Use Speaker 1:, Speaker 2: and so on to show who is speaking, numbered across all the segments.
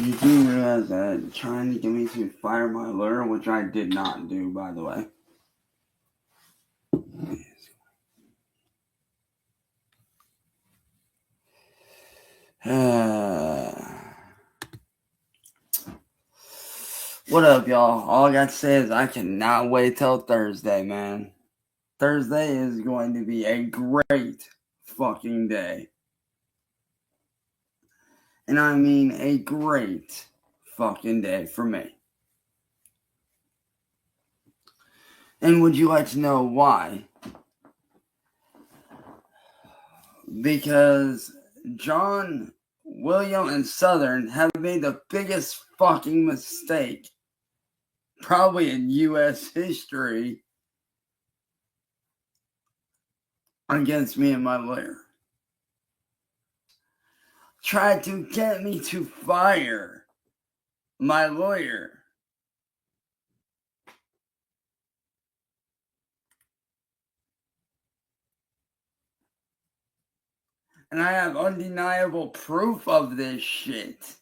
Speaker 1: You do realize that trying to get me to fire my lawyer, which I did not do, by the way. What up, y'all? All I got to say is I cannot wait till Thursday, man. Thursday is going to be a great fucking day. And I mean a great fucking day for me. And would you like to know why? Because John, William, and Southern have made the biggest fucking mistake probably in U.S. history against me and my lawyer. Tried to get me to fire my lawyer. And I have undeniable proof of this shit.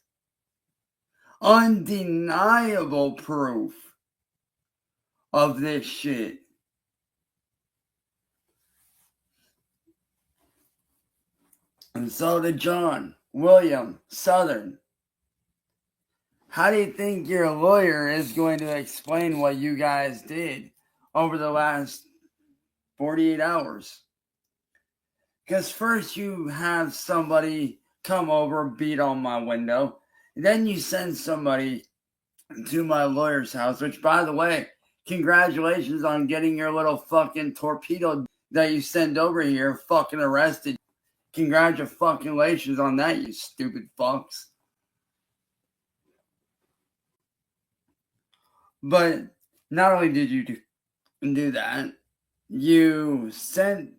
Speaker 1: Undeniable proof of this shit. And so did John, William, Southern. How do you think your lawyer is going to explain what you guys did over the last 48 hours? Because first you have somebody come over, beat on my window. Then you send somebody to my lawyer's house, which, by the way, congratulations on getting your little fucking torpedo that you send over here fucking arrested. Congratulations on that, you stupid fucks. But not only did you do that, you sent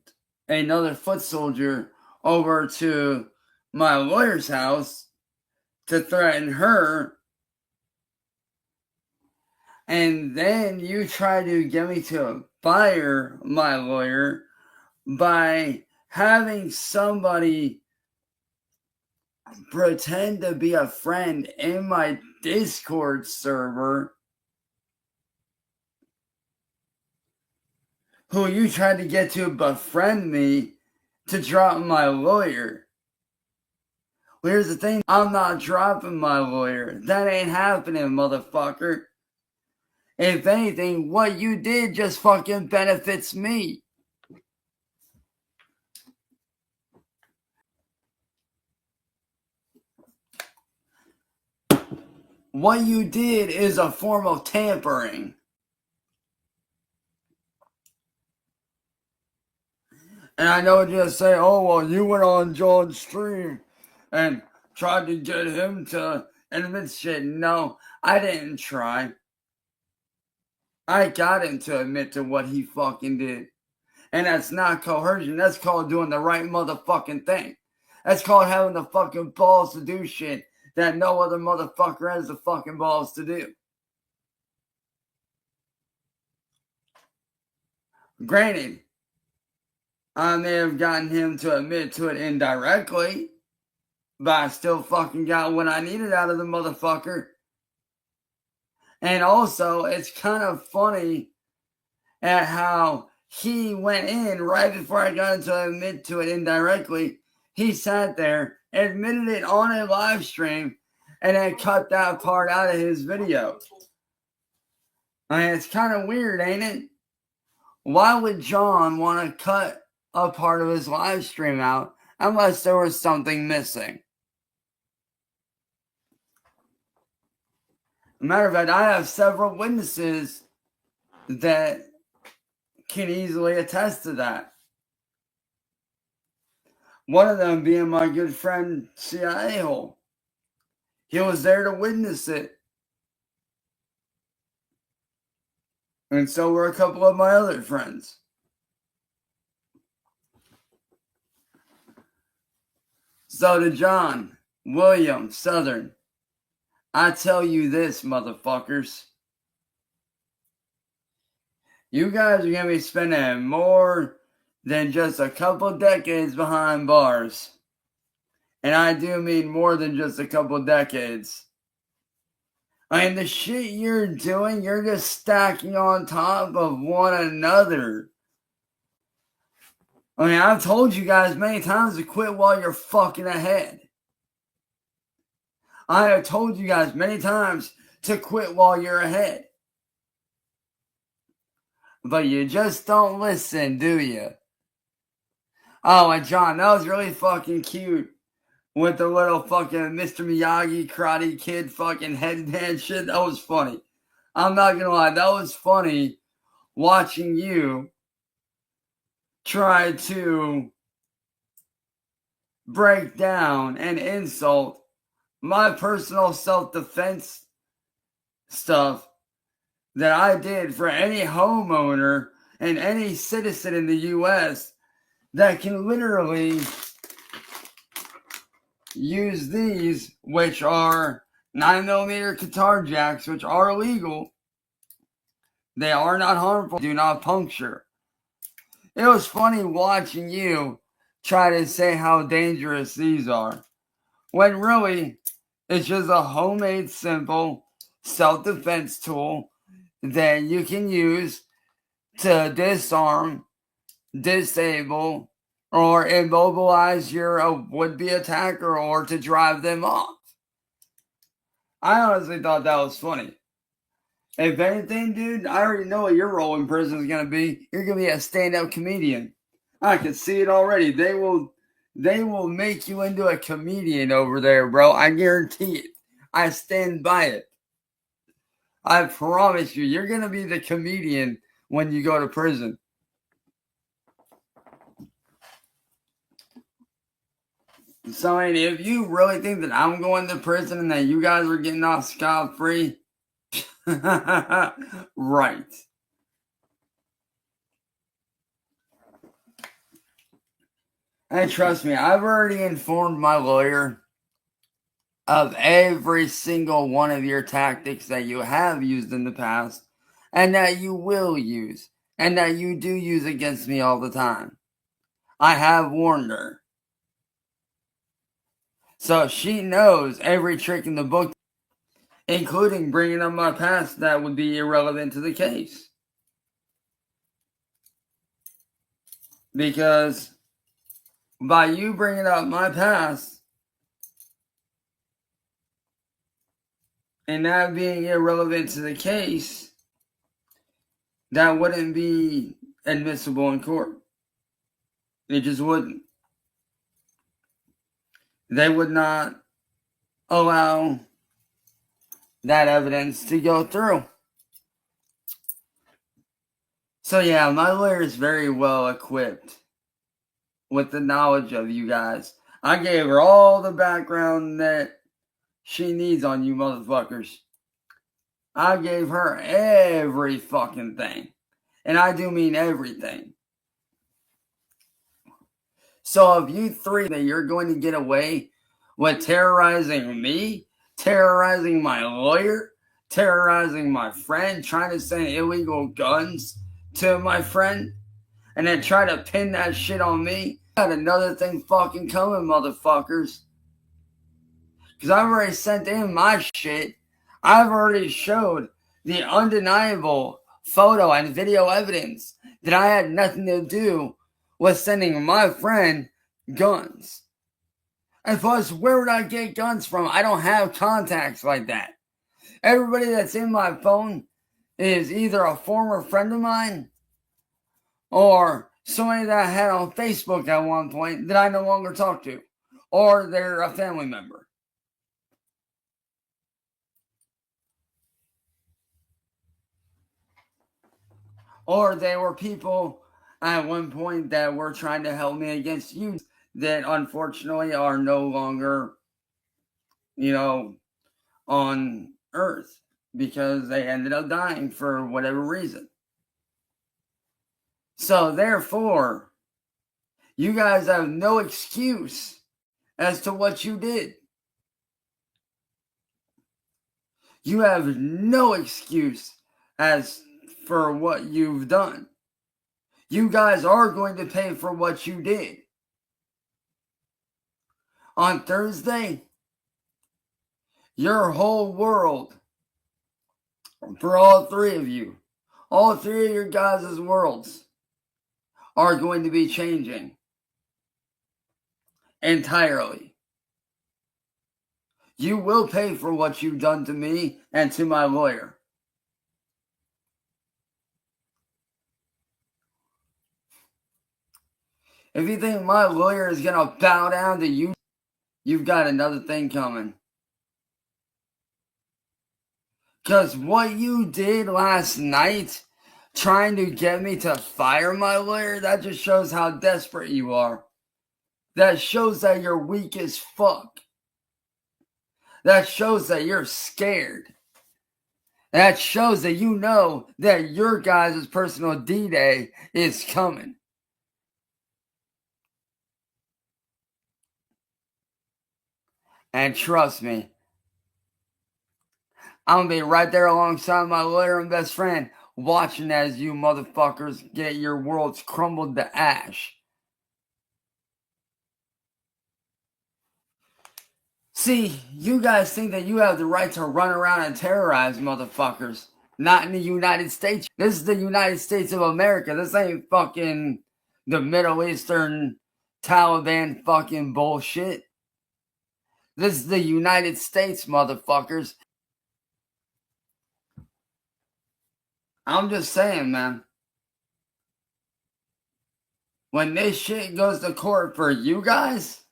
Speaker 1: another foot soldier over to my lawyer's house to threaten her. And then you try to get me to fire my lawyer by having somebody pretend to be a friend in my Discord server who you tried to get to befriend me to drop my lawyer. Well, here's the thing. I'm not dropping my lawyer. That ain't happening, motherfucker. If anything, what you did just fucking benefits me. What you did is a form of tampering. And I know you'll say, oh, well, you went on John's stream and tried to get him to admit shit. No, I didn't try. I got him to admit to what he fucking did. And that's not coercion. That's called doing the right motherfucking thing. That's called having the fucking balls to do shit that no other motherfucker has the fucking balls to do. Granted, I may have gotten him to admit to it indirectly, but I still fucking got what I needed out of the motherfucker. And also, it's kind of funny at how he went in right before I got him to admit to it indirectly. He sat there, admitted it on a live stream, and then cut that part out of his video. I mean, it's kind of weird, ain't it? Why would John want to cut a part of his live stream out unless there was something missing? Matter of fact, I have several witnesses that can easily attest to that. One of them being my good friend, CIA Hole. He was there to witness it. And so were a couple of my other friends. So to John, William, Southern, I tell you this, motherfuckers. You guys are going to be spending more than just a couple decades behind bars. And I do mean more than just a couple decades. I mean, the shit you're doing, you're just stacking on top of one another. I mean, I've told you guys many times to quit while you're fucking ahead. I have told you guys many times to quit while you're ahead. But you just don't listen, do you? Oh, and John, that was really fucking cute. With the little fucking Mr. Miyagi Karate Kid fucking headband shit. That was funny. I'm not gonna lie, that was funny watching you try to break down and insult my personal self-defense stuff that I did for any homeowner and any citizen in the US that can literally use these, which are 9mm guitar jacks, which are legal. They are not harmful, do not puncture. It was funny watching you try to say how dangerous these are, when really it's just a homemade, simple self-defense tool that you can use to disarm, disable, or immobilize your would-be attacker, or to drive them off. I honestly thought that was funny. If anything, dude, I already know what your role in prison is going to be. You're going to be a stand-up comedian. I can see it already. They will make you into a comedian over there, bro. I guarantee it. I stand by it. I promise you, you're going to be the comedian when you go to prison. So, I mean, if you really think that I'm going to prison and that you guys are getting off scot-free, right. And trust me, I've already informed my lawyer of every single one of your tactics that you have used in the past, and that you will use, and that you do use against me all the time. I have warned her. So she knows every trick in the book, including bringing up my past that would be irrelevant to the case. Because by you bringing up my past and that being irrelevant to the case, that wouldn't be admissible in court. It just wouldn't. They would not allow that evidence to go through. So yeah, my lawyer is very well equipped with the knowledge of you guys. I gave her all the background that she needs on you motherfuckers. I gave her every fucking thing. And I do mean everything. So if you three that you're going to get away with terrorizing me, terrorizing my lawyer, terrorizing my friend, trying to send illegal guns to my friend, and then try to pin that shit on me, got another thing fucking coming, motherfuckers. Because I've already sent in my shit. I've already showed the undeniable photo and video evidence that I had nothing to do with sending my friend guns. And plus, where would I get guns from? I don't have contacts like that. Everybody that's in my phone is either a former friend of mine or somebody that I had on Facebook at one point that I no longer talk to, or they're a family member. Or they were people at one point that were trying to help me against you that unfortunately are no longer, on Earth because they ended up dying for whatever reason. So therefore, you guys have no excuse as to what you did. You have no excuse as for what you've done. You guys are going to pay for what you did. On Thursday, your whole world for all three of you. All three of your guys' worlds are going to be changing entirely. You will pay for what you've done to me and to my lawyer. If you think my lawyer is going to bow down to you, you've got another thing coming. Because what you did last night, trying to get me to fire my lawyer, that just shows how desperate you are. That shows that you're weak as fuck. That shows that you're scared. That shows that you know that your guys' personal D-Day is coming. And trust me, I'm going to be right there alongside my lawyer and best friend, watching as you motherfuckers get your worlds crumbled to ash. See, you guys think that you have the right to run around and terrorize motherfuckers. Not in the United States. This is the United States of America. This ain't fucking the Middle Eastern Taliban fucking bullshit. This is the United States, motherfuckers. I'm just saying, man. When this shit goes to court for you guys,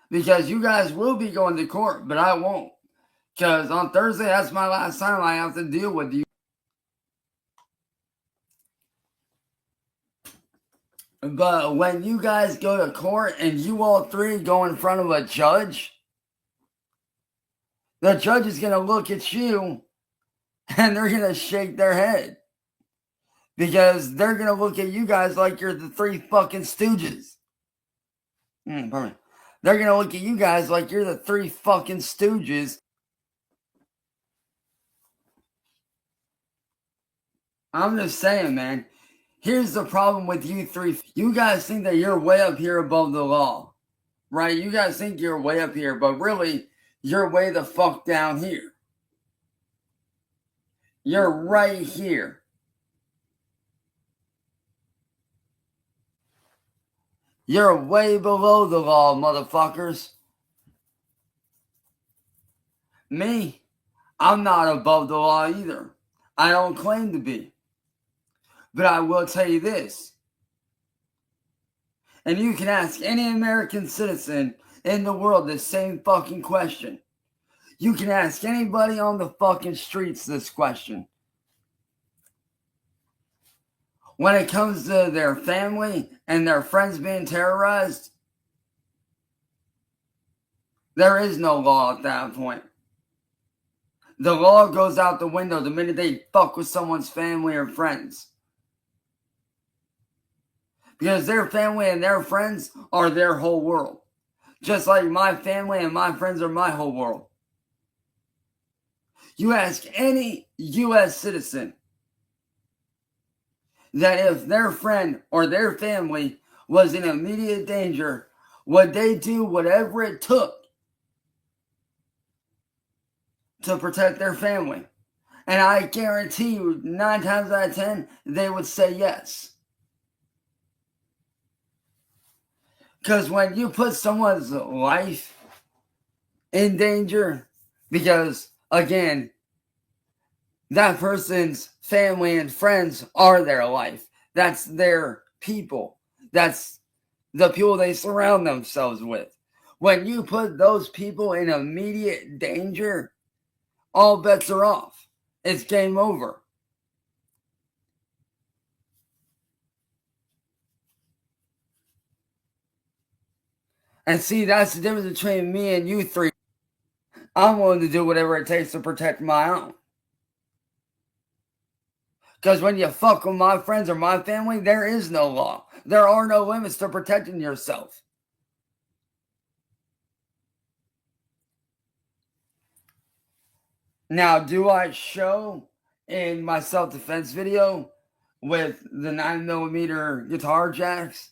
Speaker 1: because you guys will be going to court, but I won't. Because on Thursday, that's my last time I have to deal with you. But when you guys go to court and you all three go in front of a judge, the judge is going to look at you and they're going to shake their head. Because they're going to look at you guys like you're the three fucking stooges. Pardon me. They're going to look at you guys like you're the three fucking stooges. I'm just saying, man. Here's the problem with you three. You guys think that you're way up here above the law. Right? You guys think you're way up here, but really, you're way the fuck down here. You're right here. You're way below the law, motherfuckers. Me, I'm not above the law either. I don't claim to be. But I will tell you this. And you can ask any American citizen in the world the same fucking question. You can ask anybody on the fucking streets this question. When it comes to their family and their friends being terrorized, there is no law at that point. The law goes out the window the minute they fuck with someone's family or friends. Because their family and their friends are their whole world. Just like my family and my friends are my whole world. You ask any U.S. citizen that if their friend or their family was in immediate danger, would they do whatever it took to protect their family? And I guarantee you, 9 times out of 10, they would say yes. Because when you put someone's life in danger, because, again, that person's family and friends are their life. That's their people. That's the people they surround themselves with. When you put those people in immediate danger, all bets are off. It's game over. And see, that's the difference between me and you three. I'm willing to do whatever it takes to protect my own. Because when you fuck with my friends or my family, there is no law. There are no limits to protecting yourself. Now, do I show in my self-defense video with the 9mm guitar jacks?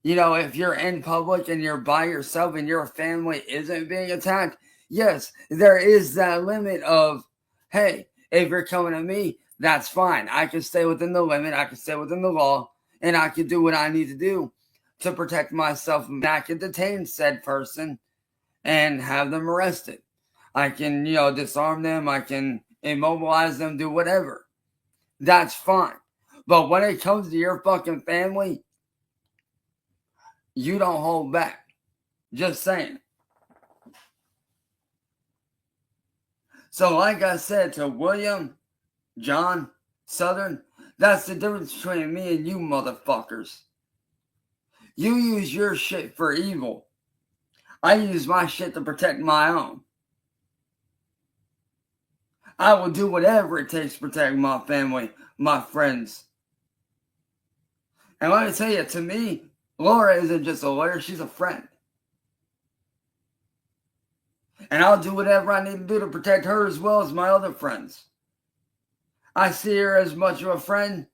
Speaker 1: You know, if you're in public and you're by yourself and your family isn't being attacked, yes, there is that limit of, hey, If you're coming to me, that's fine. I can stay within the limit. I can stay within the law. And I can do what I need to do to protect myself. And I can detain said person and have them arrested. I can, disarm them. I can immobilize them, do whatever. That's fine. But when it comes to your fucking family, you don't hold back. Just saying. So like I said to William, John, Southern, that's the difference between me and you motherfuckers. You use your shit for evil. I use my shit to protect my own. I will do whatever it takes to protect my family, my friends. And let me tell you, to me, Laura isn't just a lawyer, she's a friend. And I'll do whatever I need to do to protect her as well as my other friends. I see her as much of a friend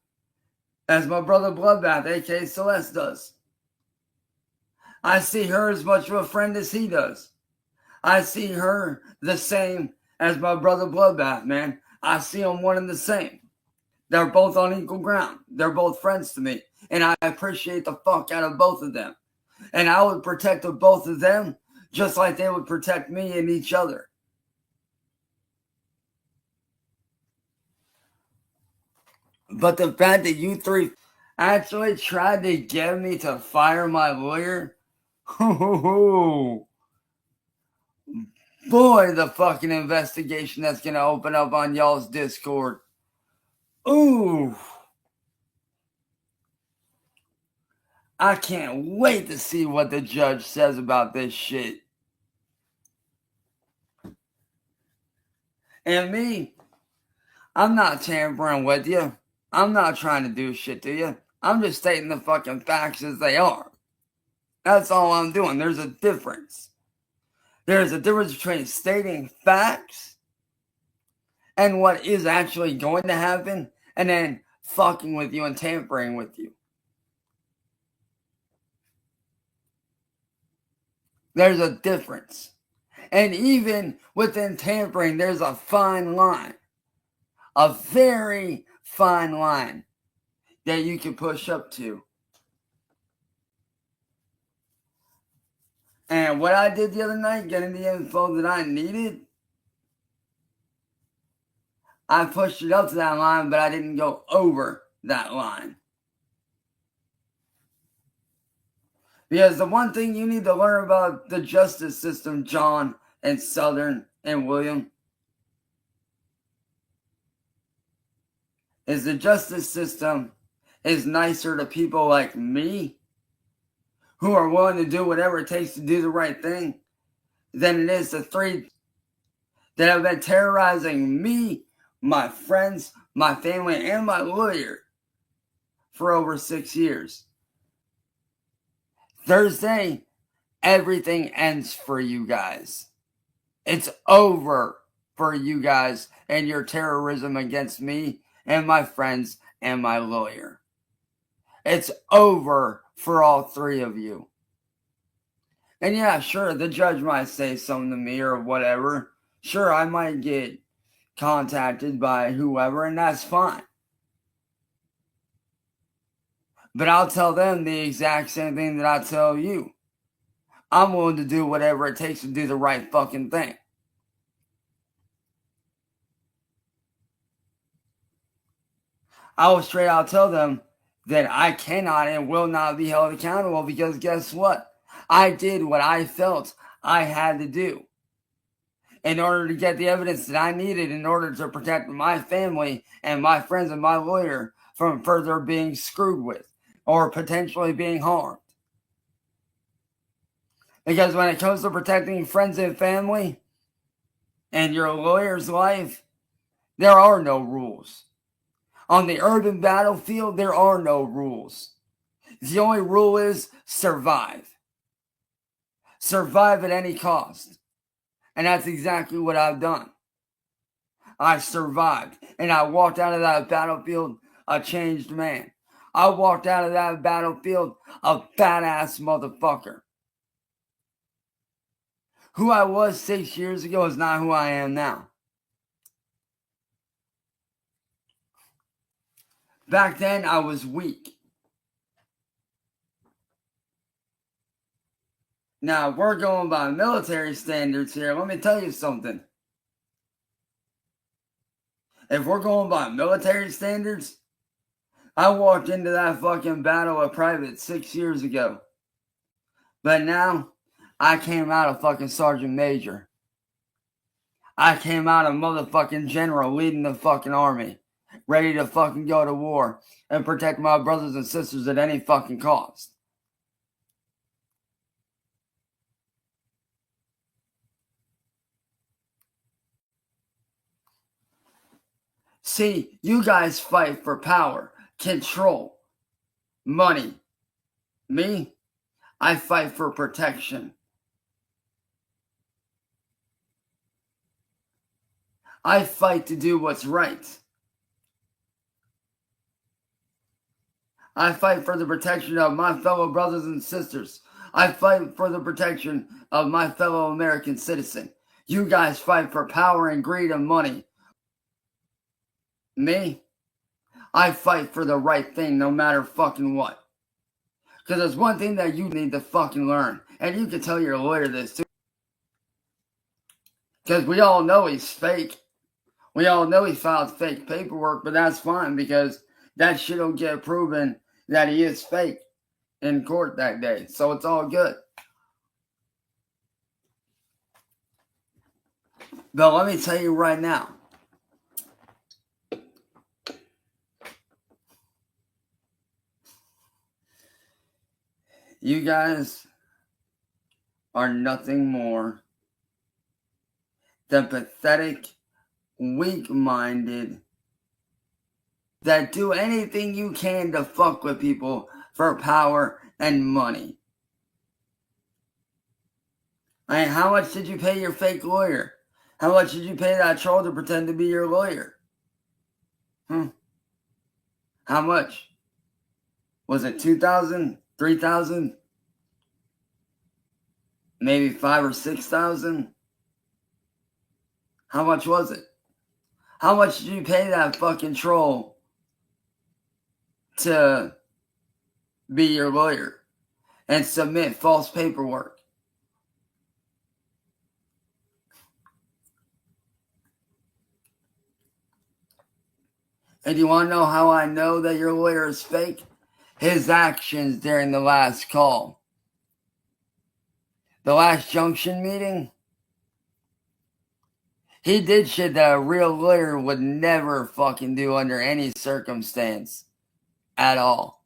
Speaker 1: as my brother Bloodbath, aka Celeste, does. I see her as much of a friend as he does. I see her the same as my brother Bloodbath, man. I see them one and the same. They're both on equal ground. They're both friends to me. And I appreciate the fuck out of both of them. And I would protect the both of them just like they would protect me and each other. But the fact that you three actually tried to get me to fire my lawyer, boy, the fucking investigation that's going to open up on y'all's Discord. Ooh. I can't wait to see what the judge says about this shit. And me, I'm not tampering with you. I'm not trying to do shit to you. I'm just stating the fucking facts as they are. That's all I'm doing. There's a difference. There's a difference between stating facts and what is actually going to happen and then fucking with you and tampering with you. There's a difference. And even within tampering, there's a fine line. A very fine line that you can push up to. And what I did the other night, getting the info that I needed, I pushed it up to that line, but I didn't go over that line. Because the one thing you need to learn about the justice system, John and Southern and William, is the justice system is nicer to people like me who are willing to do whatever it takes to do the right thing than it is to three that have been terrorizing me, my friends, my family, and my lawyer for over 6 years. Thursday, everything ends for you guys. It's over for you guys and your terrorism against me and my friends and my lawyer. It's over for all three of you. And yeah, sure, the judge might say something to me or whatever. Sure, I might get contacted by whoever, and that's fine. But I'll tell them the exact same thing that I tell you. I'm willing to do whatever it takes to do the right fucking thing. I will straight out tell them that I cannot and will not be held accountable because guess what? I did what I felt I had to do in order to get the evidence that I needed in order to protect my family and my friends and my lawyer from further being screwed with or potentially being harmed. Because when it comes to protecting friends and family and your lawyer's life, there are no rules. On the urban battlefield, there are no rules. The only rule is survive. Survive at any cost. And that's exactly what I've done. I survived. And I walked out of that battlefield a changed man. I walked out of that battlefield a badass motherfucker. Who I was 6 years ago is not who I am now. Back then, I was weak. Now, we're going by military standards here. Let me tell you something. If we're going by military standards, I walked into that fucking battle of private 6 years ago. But now, I came out a fucking sergeant major. I came out a motherfucking general leading the fucking army. Ready to fucking go to war and protect my brothers and sisters at any fucking cost. See, you guys fight for power, control, money. Me, I fight for protection. I fight to do what's right. I fight for the protection of my fellow brothers and sisters. I fight for the protection of my fellow American citizen. You guys fight for power and greed and money. Me, I fight for the right thing no matter fucking what. Because there's one thing that you need to fucking learn. And you can tell your lawyer this too. Because we all know he's fake. We all know he filed fake paperwork, but that's fine because that shit will get proven that he is fake in court that day. So it's all good. But let me tell you right now. You guys are nothing more than pathetic, weak-minded, that do anything you can to fuck with people for power and money. I mean, how much did you pay your fake lawyer? How much did you pay that troll to pretend to be your lawyer? How much? Was it $2,000? $3,000? Maybe $5,000 or $6,000? How much was it? How much did you pay that fucking troll to be your lawyer and submit false paperwork? And you want to know how I know that your lawyer is fake? His actions during the last call. The last junction meeting. He did shit that a real lawyer would never fucking do under any circumstance. At all.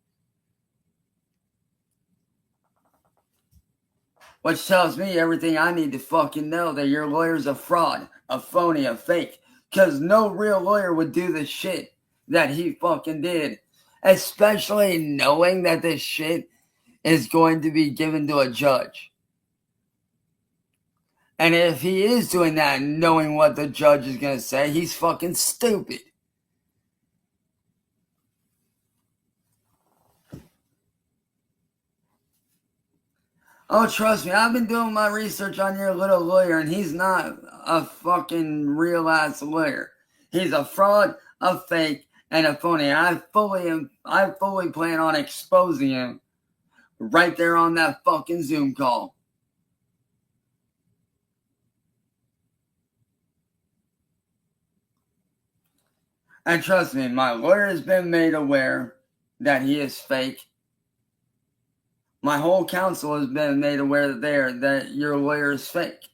Speaker 1: Which tells me everything I need to fucking know, that your lawyer's a fraud, a phony, a fake. Because no real lawyer would do the shit that he fucking did. Especially knowing that this shit is going to be given to a judge. And if he is doing that knowing what the judge is going to say, he's fucking stupid. Oh, trust me, I've been doing my research on your little lawyer, and he's not a fucking real-ass lawyer. He's a fraud, a fake, and a phony. I fully plan on exposing him right there on that fucking Zoom call. And trust me, my lawyer has been made aware that he is fake. My whole counsel has been made aware that your lawyer is fake.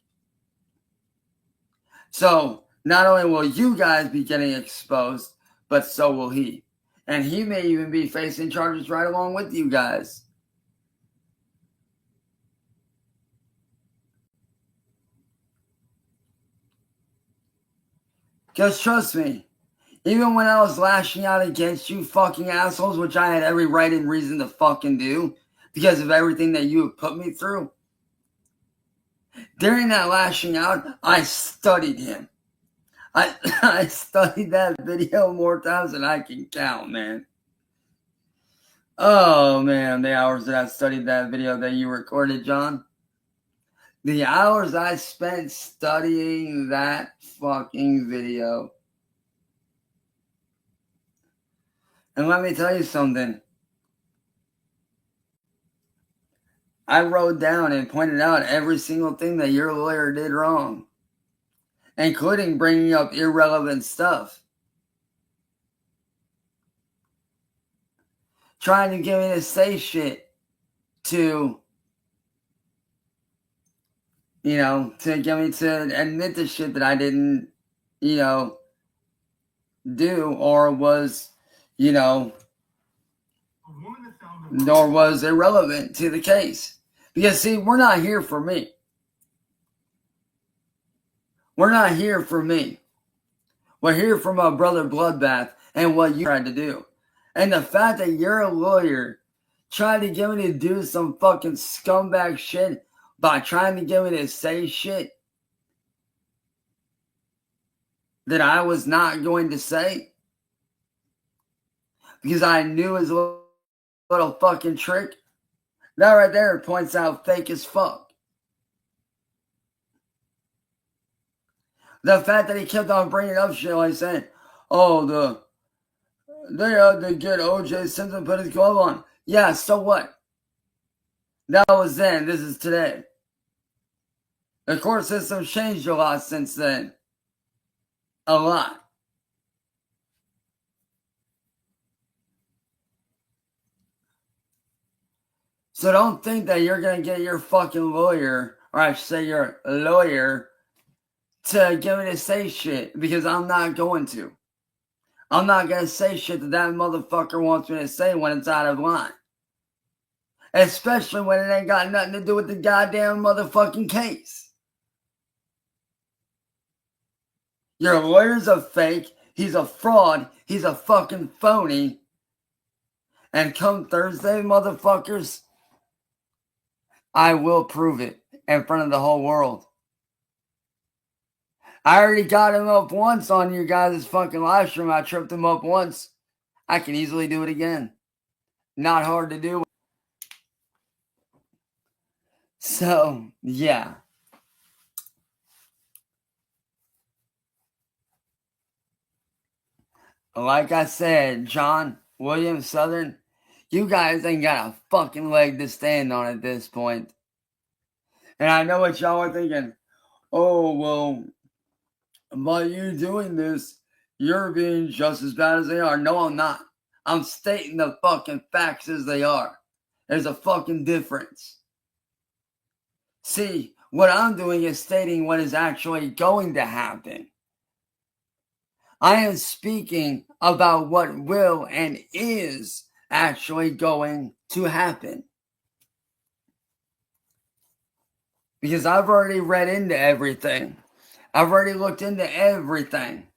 Speaker 1: So, not only will you guys be getting exposed, but so will he. And he may even be facing charges right along with you guys. Because trust me, even when I was lashing out against you fucking assholes, which I had every right and reason to fucking do, because of everything that you have put me through, during that lashing out, I studied him. I studied that video more times than I can count, man. Oh, man, the hours that I studied that video that you recorded, John. The hours I spent studying that fucking video. And let me tell you something. I wrote down and pointed out every single thing that your lawyer did wrong, including bringing up irrelevant stuff. Trying to get me to say shit to, to get me to admit the shit that I didn't, do or was, nor was irrelevant to the case. Because, see, we're not here for me. We're not here for me. We're here for my brother Bloodbath and what you tried to do. And the fact that you're a lawyer trying to get me to do some fucking scumbag shit by trying to get me to say shit that I was not going to say because I knew his little fucking trick. That right there points out fake as fuck. The fact that he kept on bringing up shit like saying, oh, they had to get O.J. Simpson put his glove on. Yeah, so what? That was then. This is today. The court system changed a lot since then. A lot. So don't think that you're going to get your fucking lawyer, or I should say your lawyer, to get me to say shit, because I'm not going to. I'm not going to say shit that motherfucker wants me to say when it's out of line. Especially when it ain't got nothing to do with the goddamn motherfucking case. Your lawyer's a fake. He's a fraud. He's a fucking phony. And come Thursday, motherfuckers, I will prove it in front of the whole world. I already got him up once on your guys' fucking live stream. I tripped him up once. I can easily do it again. Not hard to do. So, yeah. Like I said, John, William, Southern, you guys ain't got a fucking leg to stand on at this point. And I know what y'all are thinking. Oh, well, by you doing this, you're being just as bad as they are. No, I'm not. I'm stating the fucking facts as they are. There's a fucking difference. See, what I'm doing is stating what is actually going to happen. I am speaking about what will and is actually going to happen. Because I've already read into everything. I've already looked into everything.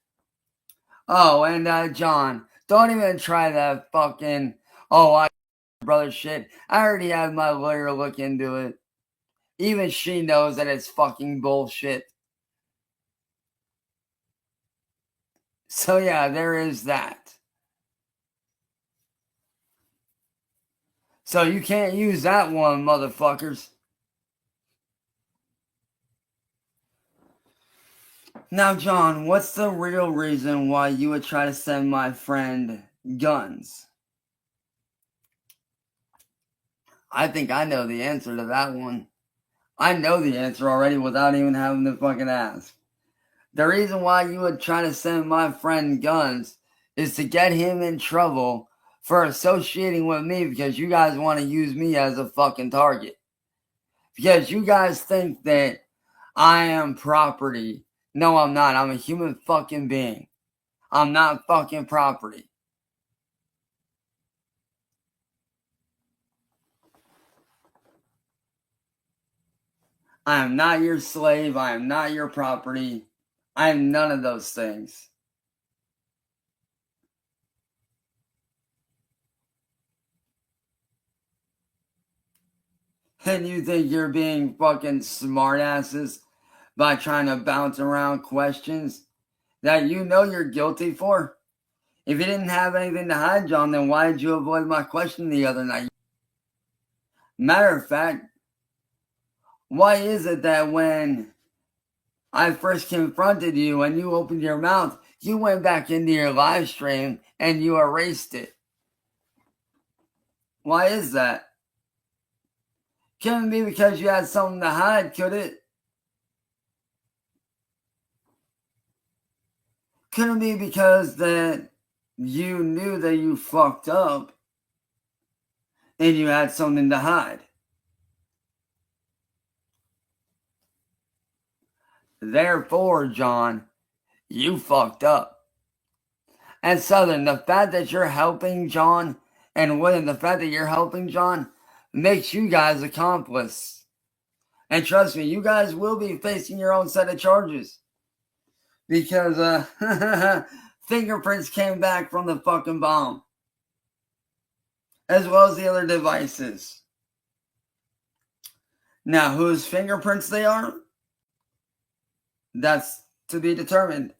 Speaker 1: Oh, and John, don't even try that fucking, brother shit. I already have my lawyer look into it. Even she knows that it's fucking bullshit. So yeah, there is that. So you can't use that one, motherfuckers. Now, John, what's the real reason why you would try to send my friend guns? I think I know the answer to that one. I know the answer already without even having to fucking ask. The reason why you would try to send my friend guns is to get him in trouble for associating with me because you guys want to use me as a fucking target. Because you guys think that I am property. No, I'm not. I'm a human fucking being. I'm not fucking property. I am not your slave. I am not your property. I am none of those things. And you think you're being fucking smartasses by trying to bounce around questions that you know you're guilty for? If you didn't have anything to hide, John, then why did you avoid my question the other night? Matter of fact, why is it that when I first confronted you and you opened your mouth, you went back into your live stream and you erased it? Why is that? Couldn't be because you had something to hide, could it? Couldn't be because that you knew that you fucked up and you had something to hide. Therefore, John, you fucked up. And Southern, the fact that you're helping John, and William, the fact that you're helping John, makes you guys accomplice. And trust me, you guys will be facing your own set of charges. Because fingerprints came back from the fucking bomb. As well as the other devices. Now, whose fingerprints they are? That's to be determined.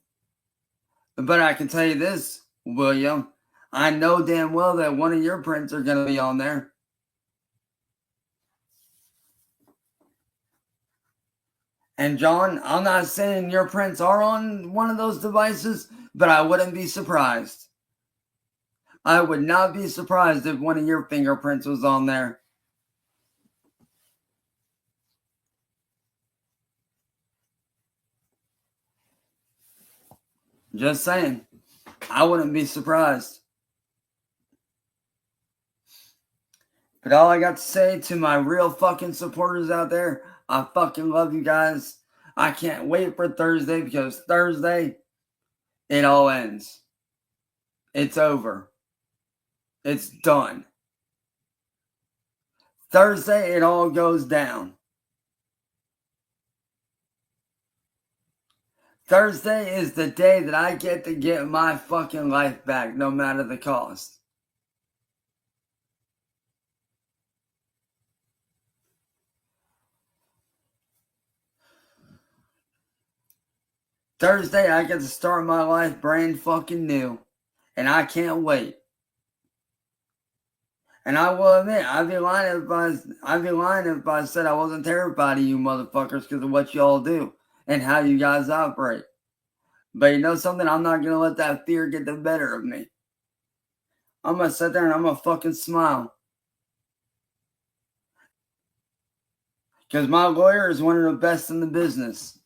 Speaker 1: But I can tell you this, William. I know damn well that one of your prints are going to be on there. And John, I'm not saying your prints are on one of those devices, but I wouldn't be surprised. I would not be surprised if one of your fingerprints was on there. Just saying. I wouldn't be surprised. But all I got to say to my real fucking supporters out there, I fucking love you guys. I can't wait for Thursday because Thursday, it all ends. It's over. It's done. Thursday, it all goes down. Thursday is the day that I get to get my fucking life back, no matter the cost. Thursday, I get to start my life brand fucking new. And I can't wait. And I will admit, I'd be lying if I said I wasn't terrified of you motherfuckers because of what y'all do and how you guys operate. But you know something? I'm not going to let that fear get the better of me. I'm going to sit there and I'm going to fucking smile. Because my lawyer is one of the best in the business.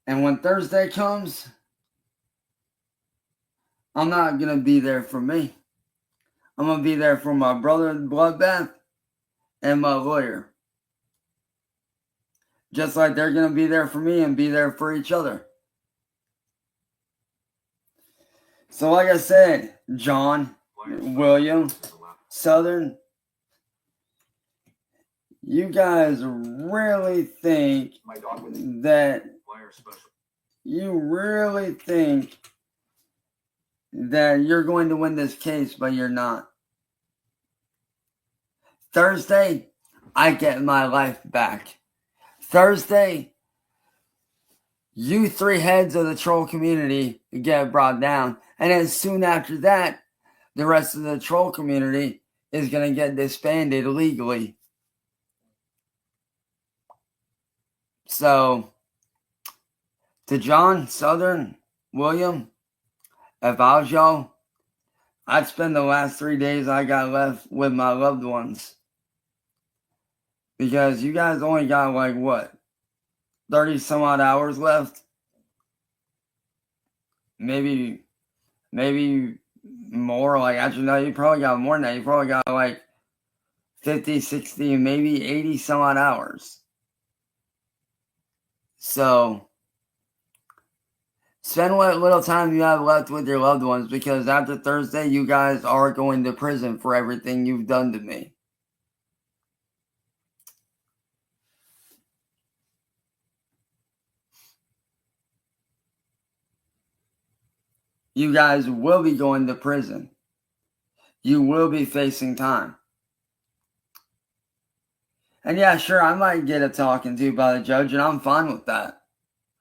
Speaker 1: And when Thursday comes, I'm not going to be there for me. I'm going to be there for my brother in bloodbath and my lawyer. Just like they're going to be there for me and be there for each other. So like I said, John, William, Southern, you guys really think that you're going to win this case, but you're not. Thursday, I get my life back. Thursday, you three heads of the troll community get brought down. And then soon after that, the rest of the troll community is going to get disbanded legally. So, to John, Southern, William, if I was y'all, I'd spend the last 3 days I got left with my loved ones. Because you guys only got like what? 30 some odd hours left? Maybe more. Like, actually, no, you probably got more than that. You probably got like 50, 60, maybe 80 some odd hours. So, spend what little time you have left with your loved ones, because after Thursday, you guys are going to prison for everything you've done to me. You guys will be going to prison. You will be facing time. And yeah, sure, I might get a talking to by the judge, and I'm fine with that.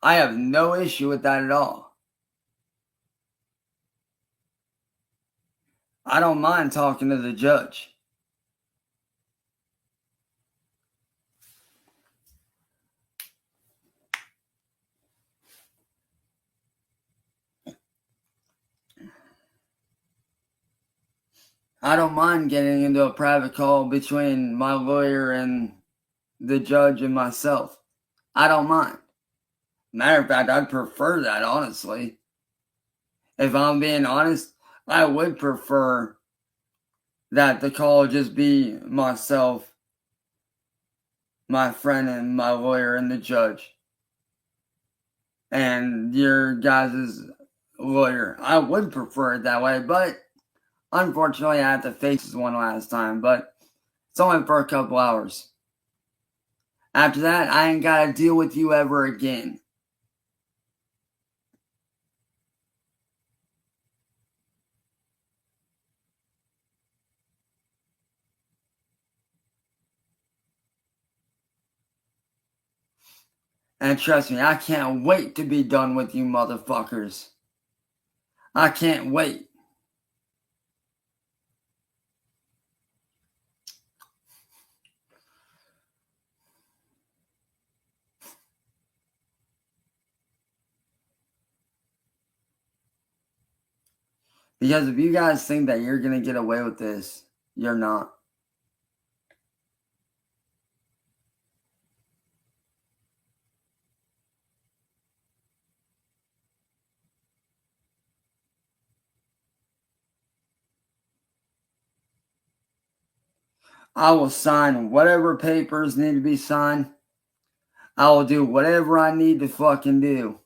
Speaker 1: I have no issue with that at all. I don't mind talking to the judge. I don't mind getting into a private call between my lawyer and the judge and myself. I don't mind. Matter of fact, I'd prefer that, honestly. If I'm being honest, I would prefer that the call just be myself, my friend, and my lawyer, and the judge. And your guys' lawyer. I would prefer it that way, but unfortunately I have to face this one last time, but it's only for a couple hours. After that, I ain't gotta deal with you ever again. And trust me, I can't wait to be done with you motherfuckers. I can't wait. Because if you guys think that you're gonna get away with this, you're not. I will sign whatever papers need to be signed. I will do whatever I need to fucking do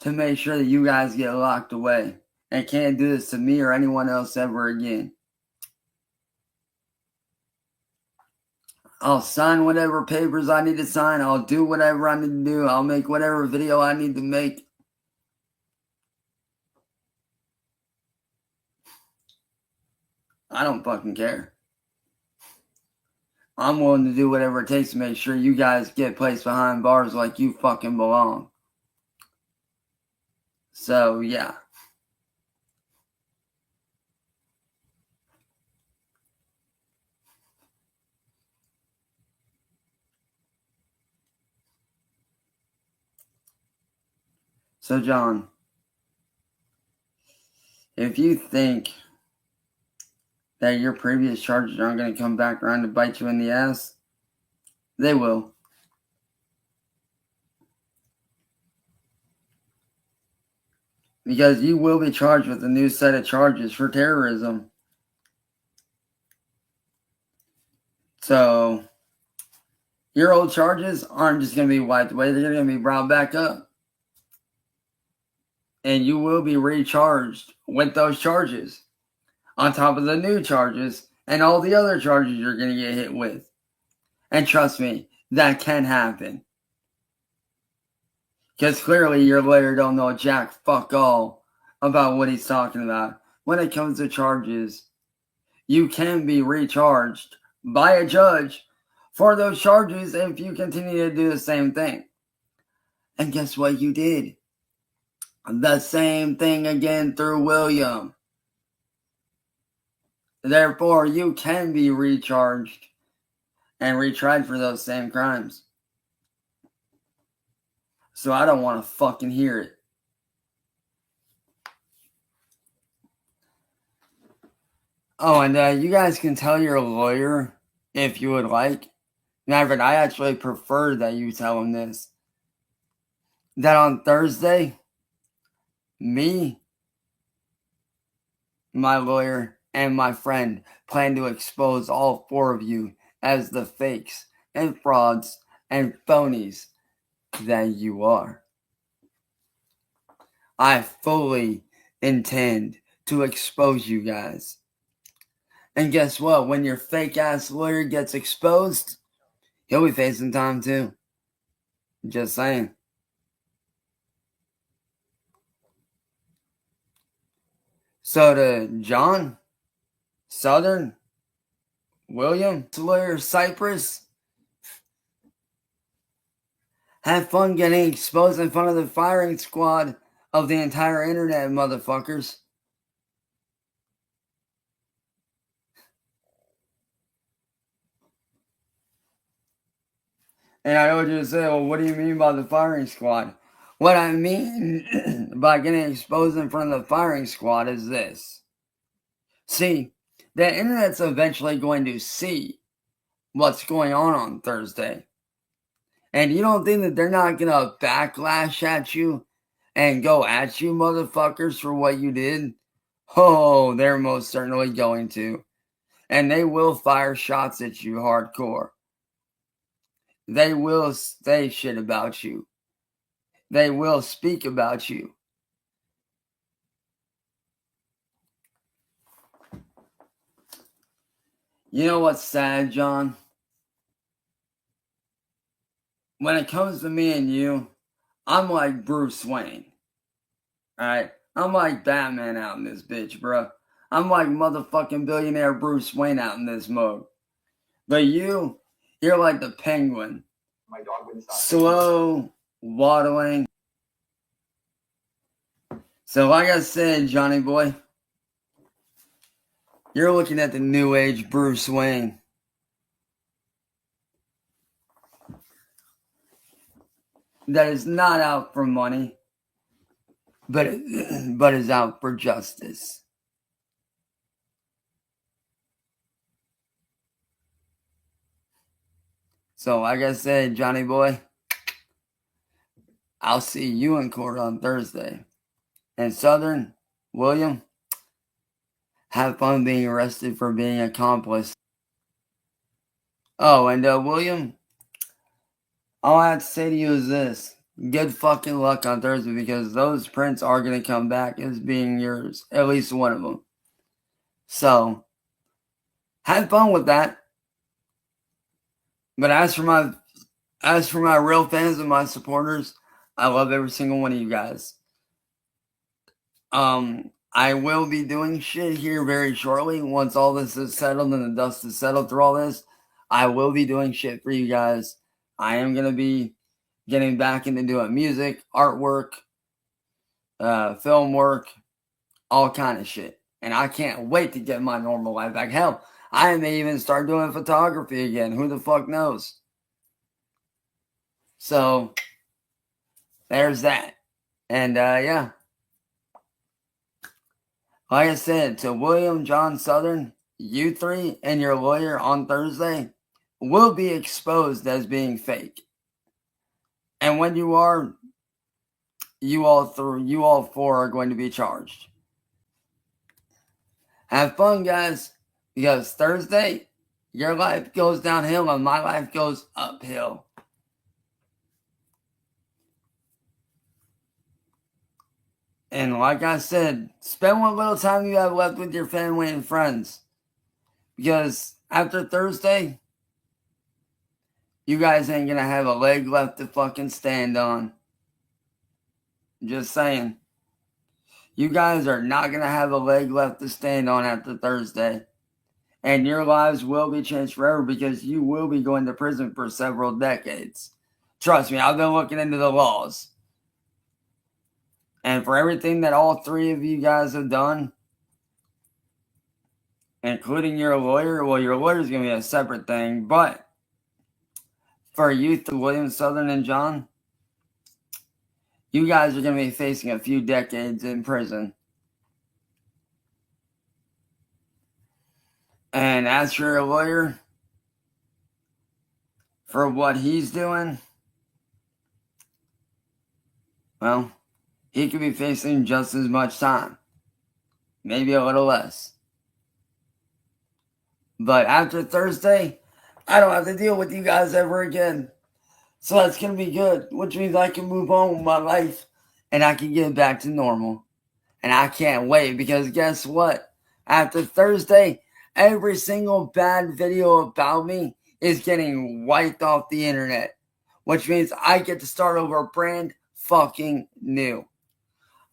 Speaker 1: to make sure that you guys get locked away and can't do this to me or anyone else ever again. I'll sign whatever papers I need to sign. I'll do whatever I need to do. I'll make whatever video I need to make. I don't fucking care. I'm willing to do whatever it takes to make sure you guys get placed behind bars like you fucking belong. So, yeah. So, John, if you think that your previous charges aren't going to come back around to bite you in the ass, they will. Because you will be charged with a new set of charges for terrorism. So, your old charges aren't just going to be wiped away. They're going to be brought back up. And you will be recharged with those charges. On top of the new charges and all the other charges you're going to get hit with. And trust me, that can happen. Because clearly your lawyer don't know jack fuck all about what he's talking about. When it comes to charges, you can be recharged by a judge for those charges if you continue to do the same thing. And guess what you did? The same thing again through William. Therefore, you can be recharged and retried for those same crimes. So I don't want to fucking hear it. Oh, and you guys can tell your lawyer if you would like. Matter of fact, I actually prefer that you tell him this. That on Thursday, me, my lawyer, and my friend plan to expose all four of you as the fakes and frauds and phonies that you are. I fully intend to expose you guys. And guess what? When your fake ass lawyer gets exposed, he'll be facing time too. Just saying. So to John, Southern, William, lawyer, Cypress, have fun getting exposed in front of the firing squad of the entire internet, motherfuckers. And I know what you're saying, well, what do you mean by the firing squad? What I mean by getting exposed in front of the firing squad is this. See, The internet's eventually going to see what's going on Thursday. And you don't think that they're not going to backlash at you and go at you, motherfuckers, for what you did? Oh, they're most certainly going to. And they will fire shots at you hardcore. They will say shit about you. They will speak about you. You know what's sad, John? When it comes to me and you, I'm like Bruce Wayne. Alright? I'm like Batman out in this bitch, bro. I'm like motherfucking billionaire Bruce Wayne out in this mode. But you're like the Penguin. My dog wouldn't stop. Slow, waddling. So like I said, Johnny boy, you're looking at the new age Bruce Wayne. That is not out for money, but is out for justice. So like I said, Johnny boy, I'll see you in court on Thursday. And Southern, William, have fun being arrested for being an accomplice. Oh, and William, all I have to say to you is this. Good fucking luck on Thursday, because those prints are going to come back as being yours. At least one of them. So, have fun with that. But as for my real fans and my supporters, I love every single one of you guys. I will be doing shit here very shortly. Once all this is settled and the dust is settled through all this, I will be doing shit for you guys. I am going to be getting back into doing music, artwork, film work, all kind of shit. And I can't wait to get my normal life back. Hell, I may even start doing photography again. Who the fuck knows? So, there's that. And, yeah. Like I said, to William John Southern, you three and your lawyer on Thursday will be exposed as being fake. And when you are, you all four are going to be charged. Have fun, guys, because Thursday, your life goes downhill and my life goes uphill. And like I said, spend what little time you have left with your family and friends. Because after Thursday, you guys ain't going to have a leg left to fucking stand on. Just saying. You guys are not going to have a leg left to stand on after Thursday. And your lives will be changed forever, because you will be going to prison for several decades. Trust me, I've been looking into the laws. And for everything that all three of you guys have done, including your lawyer, well, your lawyer is going to be a separate thing, but for you, William, Southern, and John, you guys are going to be facing a few decades in prison. And as for your lawyer, for what he's doing, well, he could be facing just as much time. Maybe a little less. But after Thursday, I don't have to deal with you guys ever again. So that's going to be good, which means I can move on with my life and I can get back to normal. And I can't wait, because guess what? After Thursday, every single bad video about me is getting wiped off the internet, which means I get to start over brand fucking new.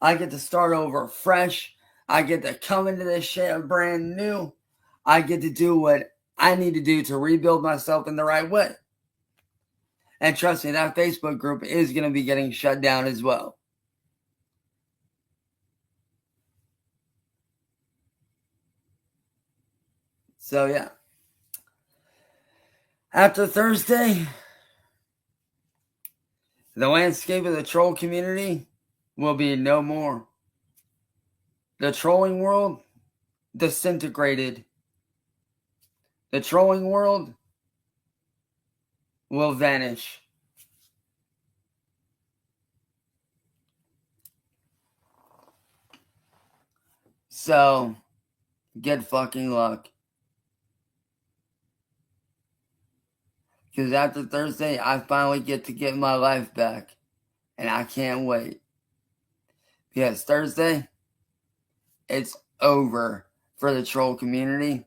Speaker 1: I get to start over fresh. I get to come into this shit brand new. I get to do what I need to do to rebuild myself in the right way. And trust me, that Facebook group is going to be getting shut down as well. So, yeah. After Thursday, the landscape of the troll community will be no more. The trolling world disintegrated the trolling world will vanish. So, good fucking luck. Because after Thursday, I finally get to get my life back. And I can't wait. Because Thursday, it's over for the troll community.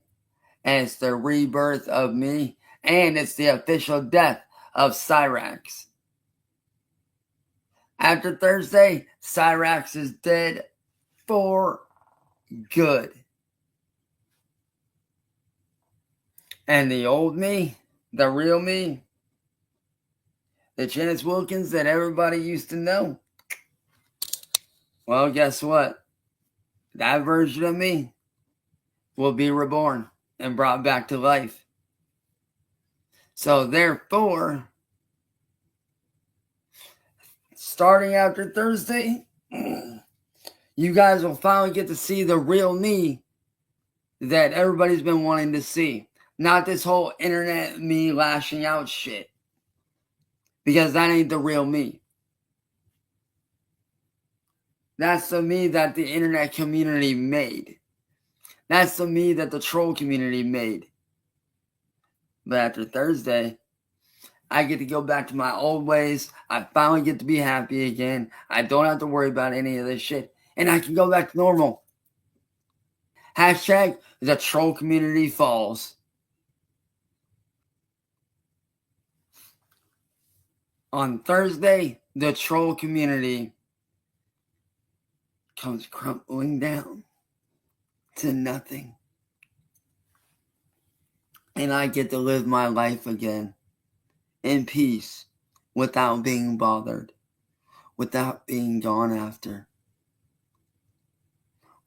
Speaker 1: And it's the rebirth of me. And it's the official death of Cyraxx. After Thursday, Cyraxx is dead for good. And the old me, the real me, the chancewilkins that everybody used to know, well, guess what? That version of me will be reborn and brought back to life. So therefore, starting after Thursday, you guys will finally get to see the real me that everybody's been wanting to see. Not this whole internet me lashing out shit. Because that ain't the real me. That's the me that the internet community made. That's the me that the troll community made. But after Thursday, I get to go back to my old ways. I finally get to be happy again. I don't have to worry about any of this shit. And I can go back to normal. Hashtag the troll community falls. On Thursday, the troll community comes crumbling down to nothing. And I get to live my life again in peace without being bothered, without being gone after.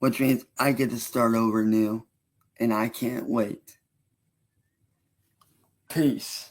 Speaker 1: Which means I get to start over new, and I can't wait. Peace.